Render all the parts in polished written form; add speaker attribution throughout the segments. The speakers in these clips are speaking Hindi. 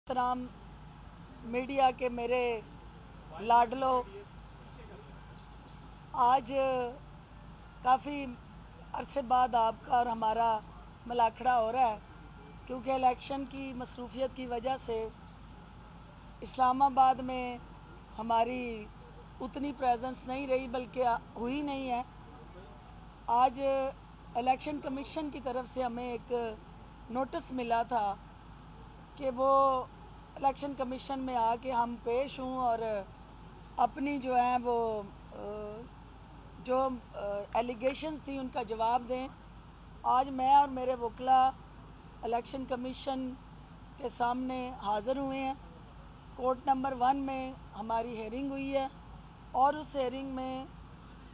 Speaker 1: तमाम मीडिया के मेरे लाडलो, आज काफ़ी अरसे बाद आपका और हमारा मुलाकात हो रहा है, क्योंकि इलेक्शन की मसरूफियत की वजह से इस्लामाबाद में हमारी उतनी प्रेजेंस नहीं रही, बल्कि हुई नहीं है। आज इलेक्शन कमीशन की तरफ से हमें एक नोटिस मिला था कि वो इलेक्शन कमीशन में आके हम पेश हों और अपनी जो है वो जो एलिगेशंस थी उनका जवाब दें। आज मैं और मेरे वकला इलेक्शन कमीशन के सामने हाज़िर हुए हैं। कोर्ट नंबर 1 में हमारी हेयरिंग हुई है और उस हेयरिंग में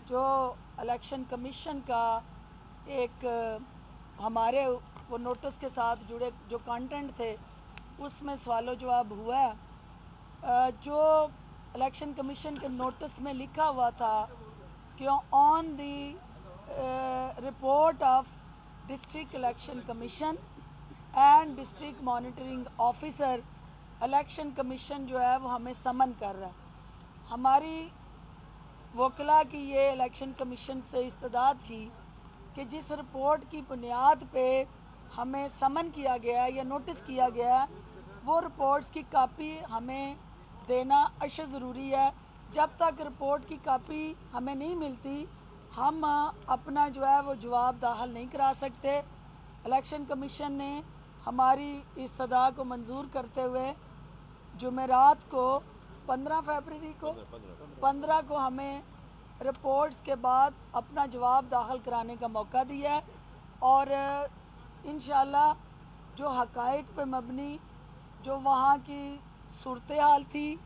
Speaker 1: जो इलेक्शन कमीशन का एक हमारे वो नोटिस के साथ जुड़े जो कंटेंट थे उसमें सवालो जवाब हुआ है। जो इलेक्शन कमीशन के नोटिस में लिखा हुआ था कि on the report of district election commission and district monitoring officer, election commission जो है वो हमें समन कर रहा है। हमारी वकला की ये इलेक्शन कमीशन से इस्तदा थी कि जिस रिपोर्ट की बुनियाद पे हमें समन किया गया है या नोटिस किया गया है, वो रिपोर्ट्स की कापी हमें देना अशद ज़रूरी है। जब तक रिपोर्ट की कापी हमें नहीं मिलती, हम अपना जो है वो जवाब दाखिल नहीं करा सकते। इलेक्शन कमीशन ने हमारी इस्तदा को मंजूर करते हुए जुमेरात को 15 को हमें रिपोर्ट्स के बाद अपना जवाब दाखिल कराने का मौका दिया है और इंशाल्लाह जो हक़ाइक़ पे मबनी जो वहाँ की सूरत हाल थी,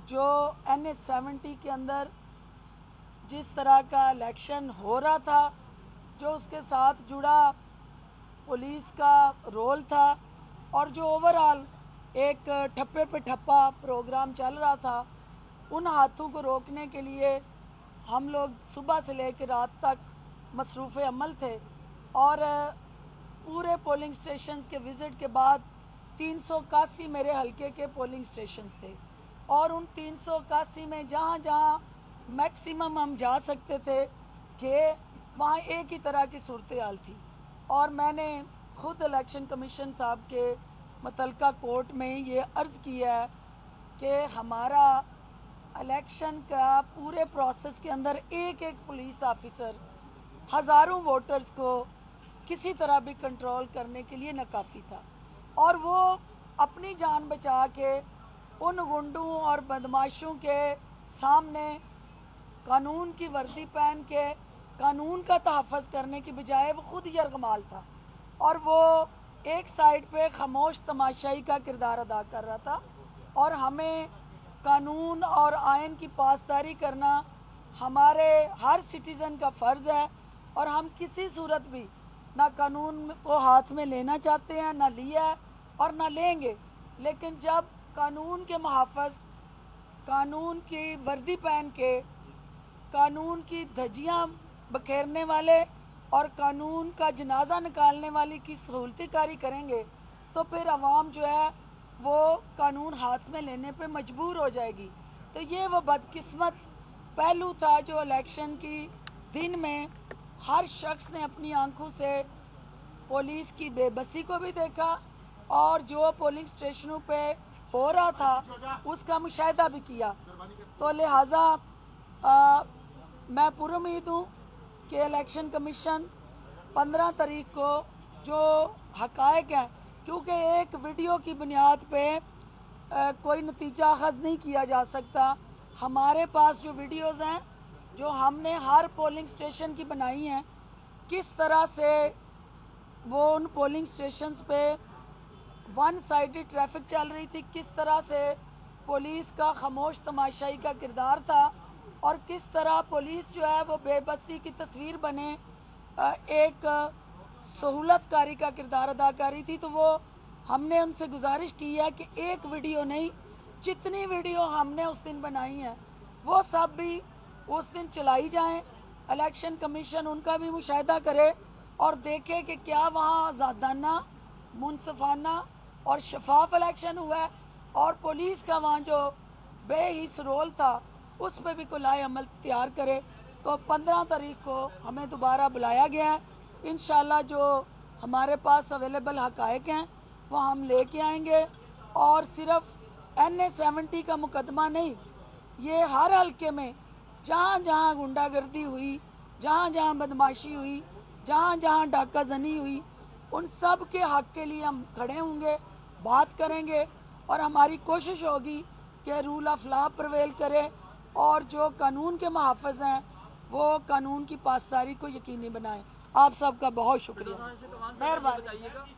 Speaker 1: जो NH-70 के अंदर जिस तरह का इलेक्शन हो रहा था, जो उसके साथ जुड़ा पुलिस का रोल था और जो ओवरऑल एक ठप्पे पे ठप्पा प्रोग्राम चल रहा था, उन हाथों को रोकने के लिए हम लोग सुबह से लेकर रात तक मसरूफ़ अमल थे और पूरे पोलिंग स्टेशंस के विज़िट के बाद 381 मेरे हलके के पोलिंग स्टेशंस थे और उन 381 में जहाँ जहाँ मैक्सिमम हम जा सकते थे कि वहाँ एक ही तरह की सूरत हाल थी। और मैंने ख़ुद इलेक्शन कमीशन साहब के मुतल्लिका कोर्ट में ये अर्ज़ किया है कि हमारा इलेक्शन का पूरे प्रोसेस के अंदर एक एक पुलिस ऑफिसर हज़ारों वोटर्स को किसी तरह भी कंट्रोल करने के लिए नाकाफ़ी था और वो अपनी जान बचा के उन गुंडों और बदमाशों के सामने कानून की वर्दी पहन के कानून का तहफ़्फ़ुज़ करने की बजाय वो ख़ुद यरगमाल था और वो एक साइड पे खामोश तमाशाई का किरदार अदा कर रहा था। और हमें कानून और आइन की पासदारी करना हमारे हर सिटीज़न का फ़र्ज़ है और हम किसी सूरत भी ना कानून को हाथ में लेना चाहते हैं, ना लिया है और ना लेंगे। लेकिन जब कानून के मुहाफ़िज़ कानून की वर्दी पहन के कानून की धज्जियाँ बखेरने वाले और कानून का जनाजा निकालने वाली की सहूलतकारी करेंगे, तो फिर अवाम जो है वो कानून हाथ में लेने पे मजबूर हो जाएगी। तो ये वो बदकिस्मत पहलू था जो इलेक्शन की दिन में हर शख्स ने अपनी आंखों से पुलिस की बेबसी को भी देखा और जो पोलिंग स्टेशनों पे हो रहा था उसका मुशाहिदा भी किया। तो लिहाजा मैं पुरुमीद हूँ कि इलेक्शन कमीशन 15 तारीख को जो हक़ाइक़ हैं, क्योंकि एक वीडियो की बुनियाद पे कोई नतीजा अख़ज़ नहीं किया जा सकता। हमारे पास जो वीडियोज़ हैं जो हमने हर पोलिंग स्टेशन की बनाई हैं, किस तरह से वो उन पोलिंग स्टेशंस पे वन साइडेड ट्रैफिक चल रही थी, किस तरह से पुलिस का खामोश तमाशाई का किरदार था और किस तरह पुलिस जो है वो बेबसी की तस्वीर बने एक सहूलतकारी का किरदार अदा कर रही थी। तो वो हमने उनसे गुजारिश की है कि एक वीडियो नहीं, जितनी वीडियो हमने उस दिन बनाई हैं वो सब भी उस दिन चलाई जाएं। इलेक्शन कमीशन उनका भी मुशाहिदा करे और देखे कि क्या वहाँ आज़ादाना, मुनसिफाना और शफाफ इलेक्शन हुआ है और पुलिस का वहाँ जो बेहिस रोल था उस पर भी कोई लाए अमल तैयार करे। तो 15 तारीख को हमें दोबारा बुलाया गया है। इंशाल्लाह जो हमारे पास अवेलेबल हकायक हैं वो हम लेके आएंगे। और सिर्फ NA-70 का मुकदमा नहीं, ये हर हल्के में जहाँ जहाँ गुंडागर्दी हुई, जहाँ जहाँ बदमाशी हुई, जहाँ जहाँ डाका जनी हुई, उन सब के हक के लिए हम खड़े होंगे, बात करेंगे और हमारी कोशिश होगी कि रूल ऑफ लॉ प्रवेल करे और जो कानून के मुहाफ़िज़ हैं वो कानून की पासदारी को यकीनी बनाएं। आप सबका बहुत शुक्रिया, मेहरबानी।